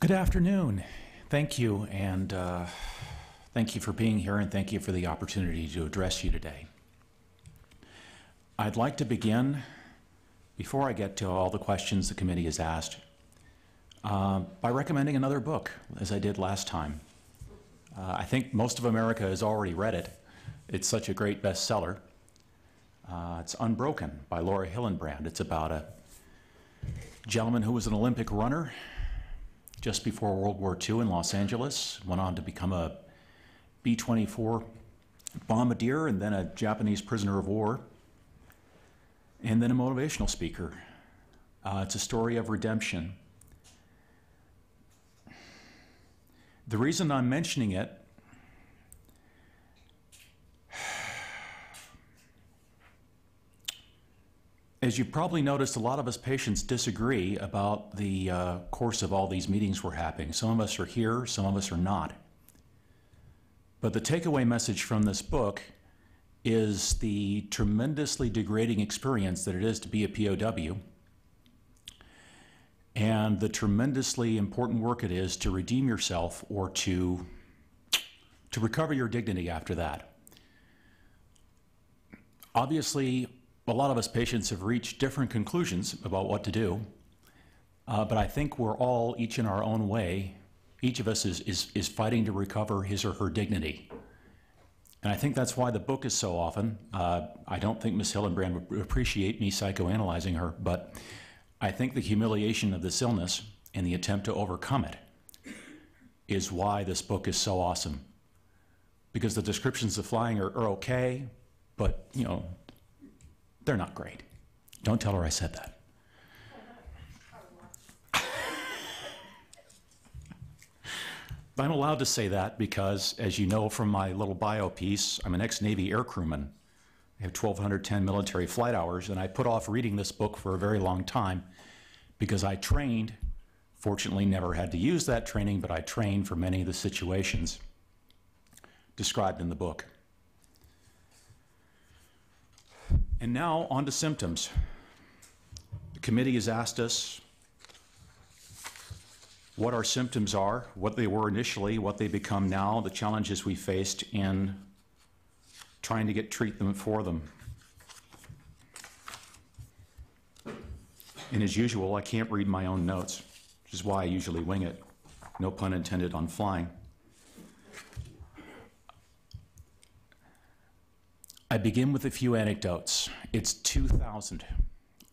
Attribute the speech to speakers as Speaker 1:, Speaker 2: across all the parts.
Speaker 1: Good afternoon. Thank you, and thank you for being here, and thank you for the opportunity to address you today. I'd like to begin, before I get to all the questions the committee has asked, by recommending another book, as I did last time. I think most of America has already read it. It's such a great bestseller. It's Unbroken by Laura Hillenbrand. It's about a gentleman who was an Olympic runner just before World War II in Los Angeles, went on to become a B-24 bombardier and then a Japanese prisoner of war, and then a motivational speaker. It's a story of redemption. The reason I'm mentioning it as you probably noticed, a lot of us patients disagree about the course of all these meetings we're having. Some of us are here, some of us are not. But the takeaway message from this book is the tremendously degrading experience that it is to be a POW, and the tremendously important work it is to redeem yourself or to recover your dignity after that. Obviously, a lot of us patients have reached different conclusions about what to do, but I think we're all, each in our own way, each of us is fighting to recover his or her dignity. And I think that's why the book is so often. I don't think Ms. Hillenbrand would appreciate me psychoanalyzing her, but I think the humiliation of this illness and the attempt to overcome it is why this book is so awesome. Because the descriptions of flying are okay, but, you know, they're not great. Don't tell her I said that. I'm allowed to say that because, as you know from my little bio piece, I'm an ex-Navy air crewman. I have 1,210 military flight hours, and I put off reading this book for a very long time because I trained, fortunately never had to use that training, but I trained for many of the situations described in the book. And now, on to symptoms. The committee has asked us what our symptoms are, what they were initially, what they become now, the challenges we faced in trying to get treatment for them. And as usual, I can't read my own notes, which is why I usually wing it. No pun intended on flying. I begin with a few anecdotes. It's 2000,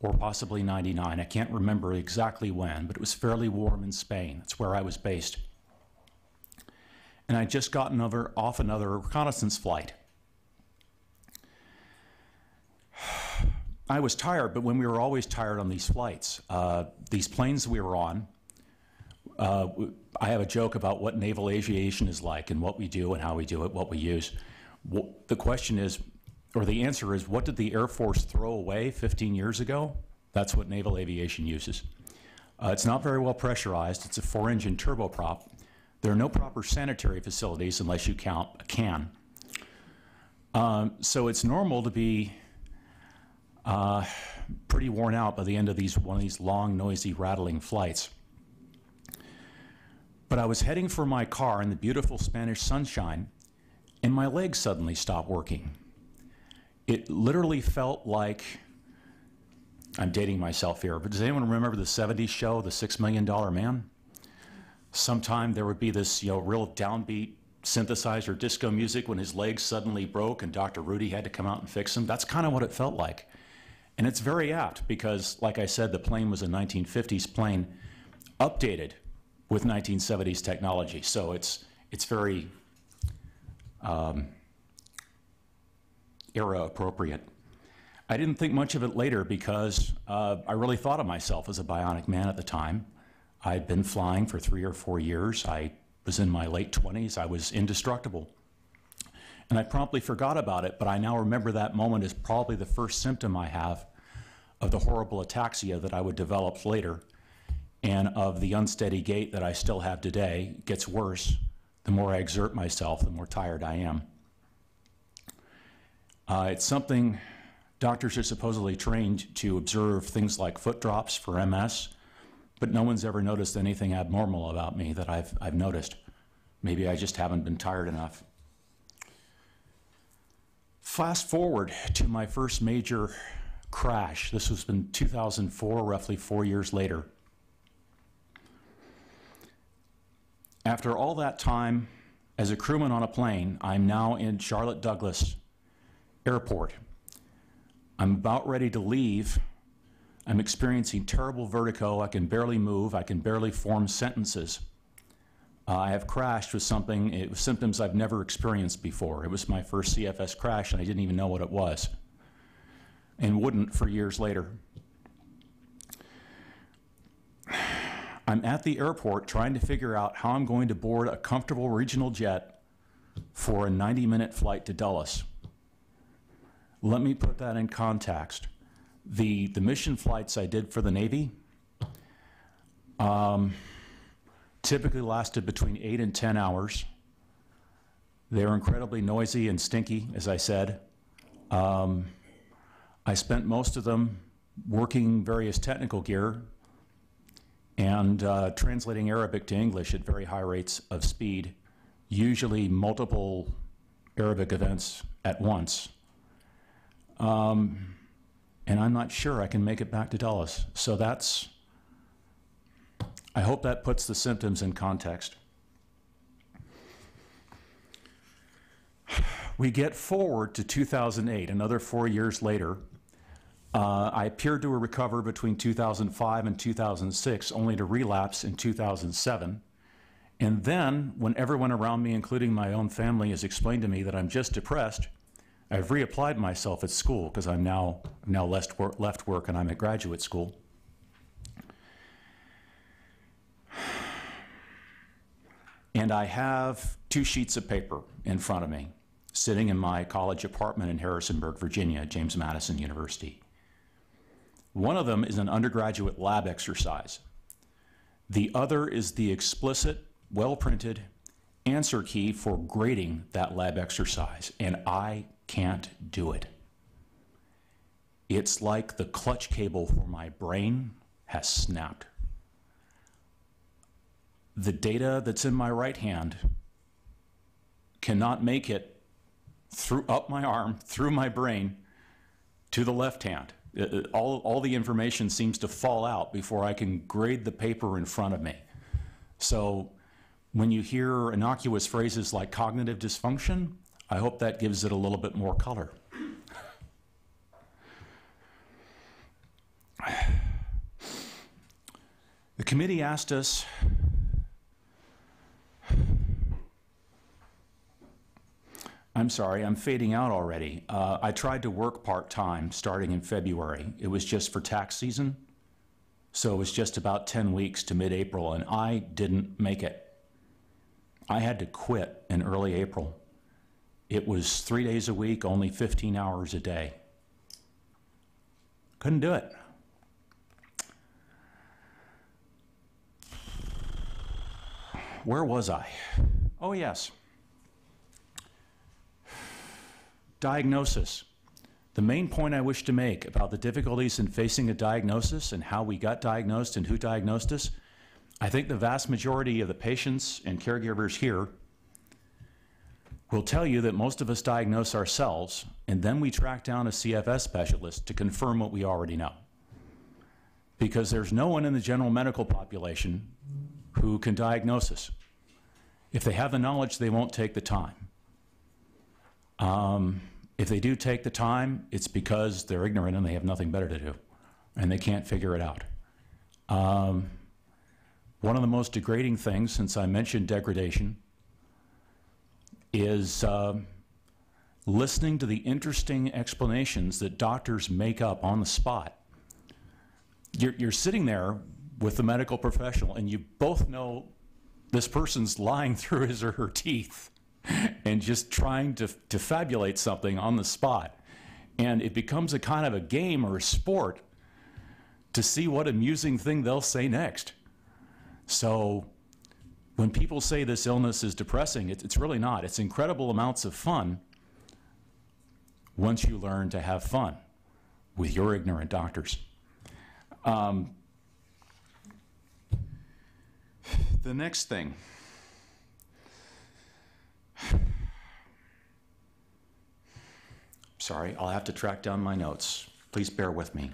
Speaker 1: or possibly 99. I can't remember exactly when, but it was fairly warm in Spain. That's where I was based. And I'd just gotten off another reconnaissance flight. I was tired, but when we were always tired on these flights, these planes we were on, I have a joke about what naval aviation is like and what we do and how we do it, what we use. The question is, or the answer is, what did the Air Force throw away 15 years ago? That's what naval aviation uses. It's not very well pressurized. It's a 4-engine turboprop. There are no proper sanitary facilities unless you count a can. So it's normal to be pretty worn out by the end of one of these long, noisy, rattling flights. But I was heading for my car in the beautiful Spanish sunshine, and my legs suddenly stopped working. It literally felt like, I'm dating myself here, but does anyone remember the 70s show, The $6 Million Man? Sometime there would be this, real downbeat synthesizer disco music when his legs suddenly broke and Dr. Rudy had to come out and fix them. That's kind of what it felt like. And it's very apt because, like I said, the plane was a 1950s plane updated with 1970s technology. So it's very era appropriate. I didn't think much of it later because I really thought of myself as a bionic man at the time. I'd been flying for 3 or 4 years. I was in my late 20s. I was indestructible. And I promptly forgot about it, but I now remember that moment as probably the first symptom I have of the horrible ataxia that I would develop later and of the unsteady gait that I still have today. It gets worse. The more I exert myself, the more tired I am. It's something doctors are supposedly trained to observe, things like foot drops for MS, but no one's ever noticed anything abnormal about me that I've noticed. Maybe I just haven't been tired enough. Fast forward to my first major crash. This was in 2004, roughly 4 years later. After all that time as a crewman on a plane, I'm now in Charlotte Douglas Airport. I'm about ready to leave. I'm experiencing terrible vertigo. I can barely move. I can barely form sentences. I have crashed with something, it was symptoms I've never experienced before. It was my first CFS crash, and I didn't even know what it was, and wouldn't for years later. I'm at the airport trying to figure out how I'm going to board a comfortable regional jet for a 90-minute flight to Dulles. Let me put that in context. The mission flights I did for the Navy typically lasted between 8 and 10 hours. They were incredibly noisy and stinky, as I said. I spent most of them working various technical gear and translating Arabic to English at very high rates of speed, usually multiple Arabic events at once. And I'm not sure I can make it back to Dulles. So I hope that puts the symptoms in context. We get forward to 2008, another 4 years later. I appeared to recover between 2005 and 2006, only to relapse in 2007. And then, when everyone around me, including my own family, has explained to me that I'm just depressed, I've reapplied myself at school because I'm now left work and I'm at graduate school. And I have 2 sheets of paper in front of me, sitting in my college apartment in Harrisonburg, Virginia, at James Madison University. One of them is an undergraduate lab exercise. The other is the explicit, well-printed answer key for grading that lab exercise, and I can't do it. It's like the clutch cable for my brain has snapped. The data that's in my right hand cannot make it up my arm, through my brain, to the left hand. All the information seems to fall out before I can grade the paper in front of me. So when you hear innocuous phrases like cognitive dysfunction, I hope that gives it a little bit more color. The committee asked us I'm sorry, I'm fading out already. I tried to work part-time starting in February. It was just for tax season, so it was just about 10 weeks to mid-April, and I didn't make it. I had to quit in early April. It was 3 days a week, only 15 hours a day. Couldn't do it. Where was I? Oh, yes. Diagnosis. The main point I wish to make about the difficulties in facing a diagnosis and how we got diagnosed and who diagnosed us, I think the vast majority of the patients and caregivers here will tell you that most of us diagnose ourselves, and then we track down a CFS specialist to confirm what we already know. Because there's no one in the general medical population who can diagnose us. If they have the knowledge, they won't take the time. If they do take the time, it's because they're ignorant and they have nothing better to do, and they can't figure it out. One of the most degrading things, since I mentioned degradation, is listening to the interesting explanations that doctors make up on the spot. You're sitting there with the medical professional, and you both know this person's lying through his or her teeth and just trying to fabulate something on the spot. And it becomes a kind of a game or a sport to see what amusing thing they'll say next. So when people say this illness is depressing, it's really not. It's incredible amounts of fun once you learn to have fun with your ignorant doctors. The next thing. Sorry, I'll have to track down my notes. Please bear with me.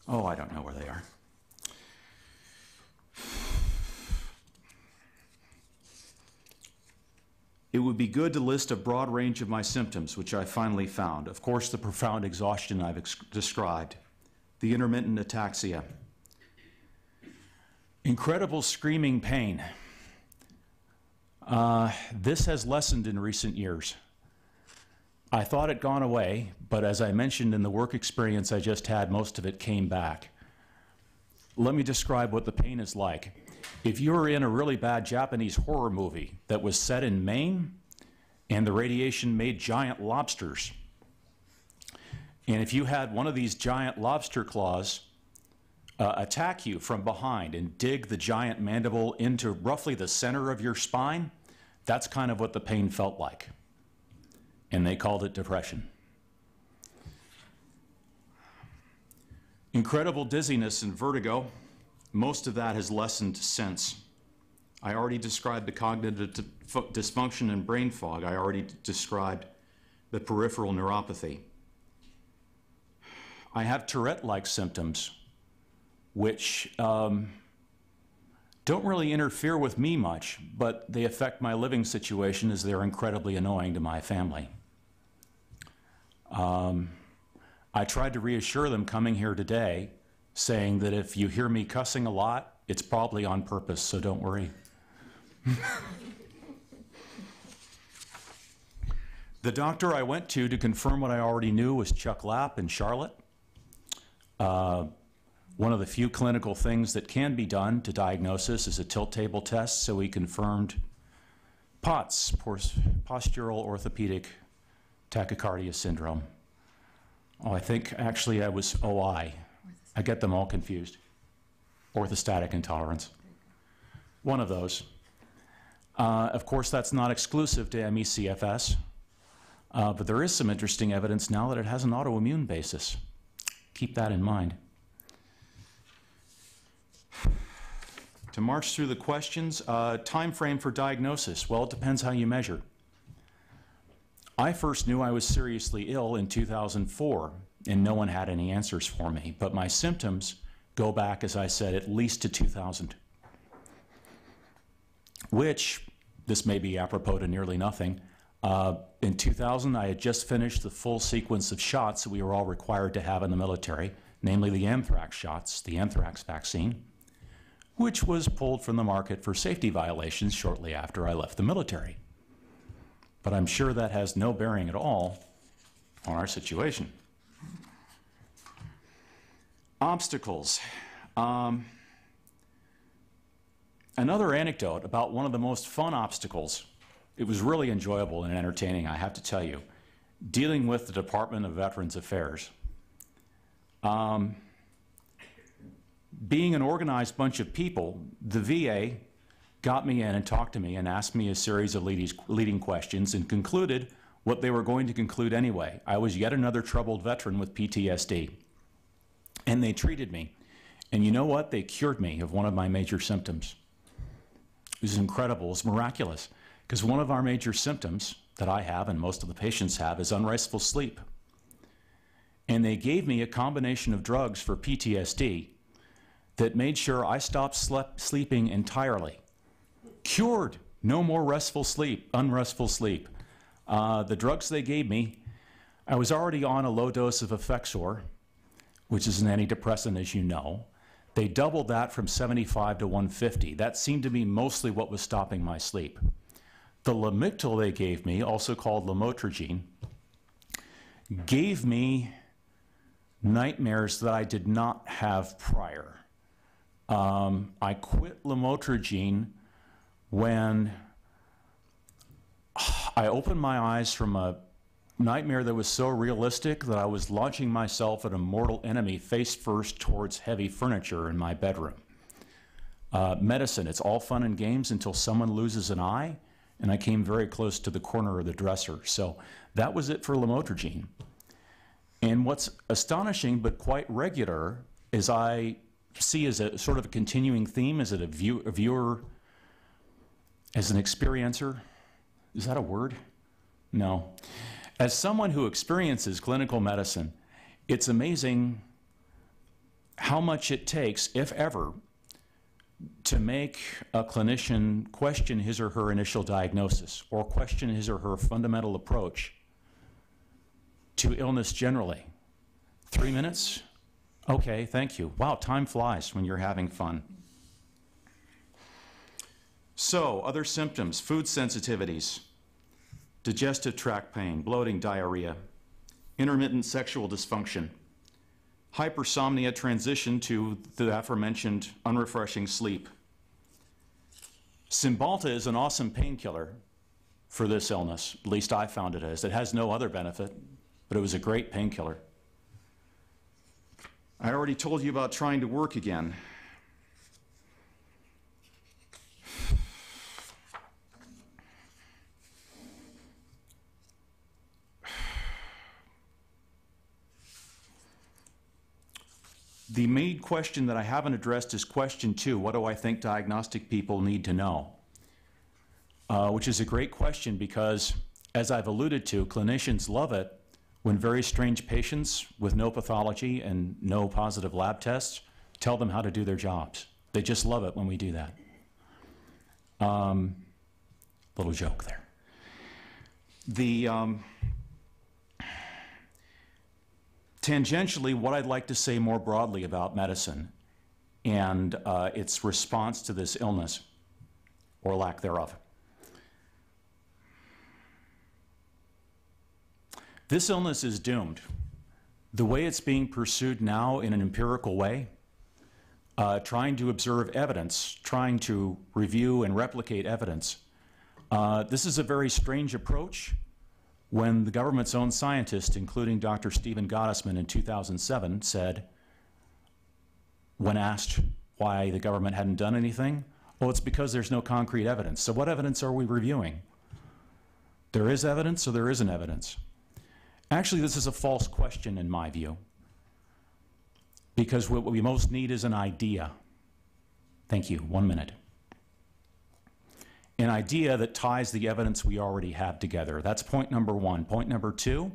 Speaker 1: Oh, I don't know where they are. It would be good to list a broad range of my symptoms, which I finally found. Of course, the profound exhaustion I've described, the intermittent ataxia, incredible screaming pain. This has lessened in recent years. I thought it gone away, but as I mentioned in the work experience I just had, most of it came back. Let me describe what the pain is like. If you were in a really bad Japanese horror movie that was set in Maine and the radiation made giant lobsters, and if you had one of these giant lobster claws attack you from behind and dig the giant mandible into roughly the center of your spine, that's kind of what the pain felt like. And they called it depression. Incredible dizziness and vertigo. Most of that has lessened since. I already described the cognitive dysfunction and brain fog. I already described the peripheral neuropathy. I have Tourette-like symptoms, which don't really interfere with me much, but they affect my living situation as they're incredibly annoying to my family. I tried to reassure them coming here today, saying that if you hear me cussing a lot, it's probably on purpose, so don't worry. The doctor I went to confirm what I already knew was Chuck Lapp in Charlotte. One of the few clinical things that can be done to diagnosis is a tilt table test, so he confirmed POTS, postural orthopedic tachycardia syndrome. Oh, I think actually I was OI. I get them all confused. Orthostatic intolerance. One of those. Of course, that's not exclusive to ME/CFS, but there is some interesting evidence now that it has an autoimmune basis. Keep that in mind. To march through the questions, time frame for diagnosis. Well, it depends how you measure. I first knew I was seriously ill in 2004, and no one had any answers for me. But my symptoms go back, as I said, at least to 2000, which, this may be apropos to nearly nothing. In 2000, I had just finished the full sequence of shots that we were all required to have in the military, namely the anthrax shots, the anthrax vaccine, which was pulled from the market for safety violations shortly after I left the military. But I'm sure that has no bearing at all on our situation. Obstacles. Another anecdote about one of the most fun obstacles. It was really enjoyable and entertaining, I have to tell you, dealing with the Department of Veterans Affairs. Being an organized bunch of people, the VA got me in and talked to me and asked me a series of leading questions and concluded what they were going to conclude anyway. I was yet another troubled veteran with PTSD. And they treated me. And you know what? They cured me of one of my major symptoms. It was incredible. It was miraculous. Because one of our major symptoms that I have and most of the patients have is unrestful sleep. And they gave me a combination of drugs for PTSD that made sure I stopped sleeping entirely. Cured. No more restful sleep, unrestful sleep. The drugs they gave me, I was already on a low dose of Effexor, which is an antidepressant, as you know. They doubled that from 75 to 150. That seemed to be mostly what was stopping my sleep. The Lamictal they gave me, also called lamotrigine, gave me nightmares that I did not have prior. I quit lamotrigine when I opened my eyes from a nightmare that was so realistic that I was launching myself at a mortal enemy face first towards heavy furniture in my bedroom. Medicine, it's all fun and games until someone loses an eye, and I came very close to the corner of the dresser. So that was it for lamotrigine. And what's astonishing but quite regular is I see as a sort of a continuing theme, as a viewer, as an experiencer. Is that a word? No. As someone who experiences clinical medicine, it's amazing how much it takes, if ever, to make a clinician question his or her initial diagnosis or question his or her fundamental approach to illness generally. 3 minutes? Okay, thank you. Wow, time flies when you're having fun. So, other symptoms: food sensitivities, digestive tract pain, bloating, diarrhea, intermittent sexual dysfunction, hypersomnia transition to the aforementioned unrefreshing sleep. Cymbalta is an awesome painkiller for this illness. At least I found it as. It has no other benefit, but it was a great painkiller. I already told you about trying to work again. The main question that I haven't addressed is question 2, what do I think diagnostic people need to know? Which is a great question because, as I've alluded to, clinicians love it when very strange patients with no pathology and no positive lab tests tell them how to do their jobs. They just love it when we do that. Little joke there. Tangentially, what I'd like to say more broadly about medicine and its response to this illness, or lack thereof. This illness is doomed. The way it's being pursued now in an empirical way, trying to observe evidence, trying to review and replicate evidence, this is a very strange approach. When the government's own scientist, including Dr. Stephen Gottesman in 2007, said, when asked why the government hadn't done anything, well, it's because there's no concrete evidence. So what evidence are we reviewing? There is evidence, or there isn't evidence? Actually, this is a false question in my view, because what we most need is an idea. Thank you, 1 minute. An idea that ties the evidence we already have together. That's point number 1. Point number 2,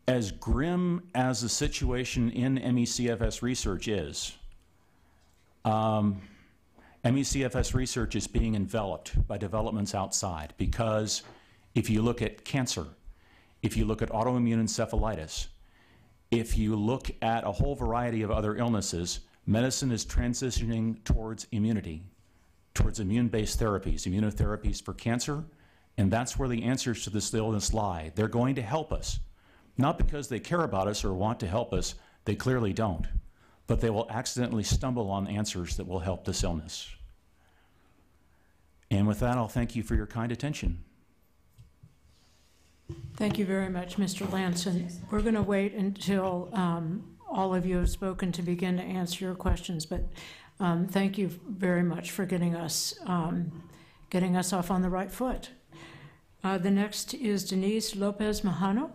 Speaker 1: as grim as the situation in MECFS research is, MECFS research is being enveloped by developments outside, because if you look at cancer, if you look at autoimmune encephalitis, if you look at a whole variety of other illnesses, medicine is transitioning towards immunity, towards immune-based therapies, immunotherapies for cancer, and that's where the answers to this illness lie. They're going to help us, not because they care about us or want to help us, they clearly don't, but they will accidentally stumble on answers that will help this illness. And with that, I'll thank you for your kind attention.
Speaker 2: Thank you very much, Mr. Landson. We're going to wait until all of you have spoken to begin to answer your questions, but thank you very much for getting us off on the right foot. The next is Denise Lopez Mahano.